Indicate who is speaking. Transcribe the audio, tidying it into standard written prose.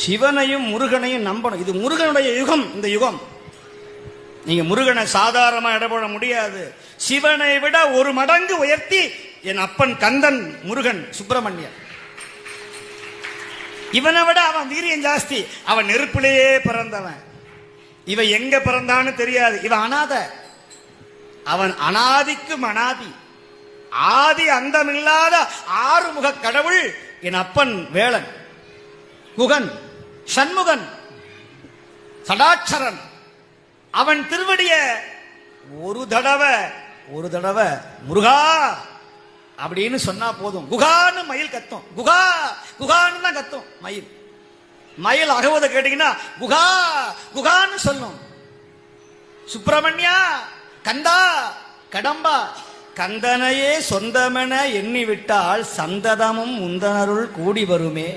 Speaker 1: சிவனையும் முருகனையும் நம்பணும். இது முருகனுடைய யுகம். இந்த யுகம் நீங்க முருகனை சாதாரணமா இடப்பட முடியாது. சிவனை விட ஒரு மடங்கு உயர்த்தி என் அப்பன் கந்தன் முருகன் சுப்பிரமணியன். இவனை விட அவன் வீரியம் ஜாஸ்தி. அவன் நெருப்பிலேயே பிறந்தவன். இவன் எங்க பிறந்தான்னு தெரியாது. இவன் அனாத. அவன் அனாதிக்கும் அனாதி, ஆதி அந்தமில்லாத ஆறுமுக கடவுள் என் அப்பன் வேளன், குகன், சண்முகன், சடாட்சரன். அவன் திருவடிய ஒரு தடவை முருகா அப்படின்னு சொன்னா போதும். குகான்னு மயில் கத்தும். குகா குகான்னு தான் கத்தும் மயில். மயில் அகவத கேட்டீங்கன்னா குகா குகான்னு சொல்லும். சுப்பிரமணியா, கந்தா, கடம்பா, கந்தனையே சொந்தமென எண்ணி விட்டால் சந்ததமும் முந்தனருள் கூடி வருமே.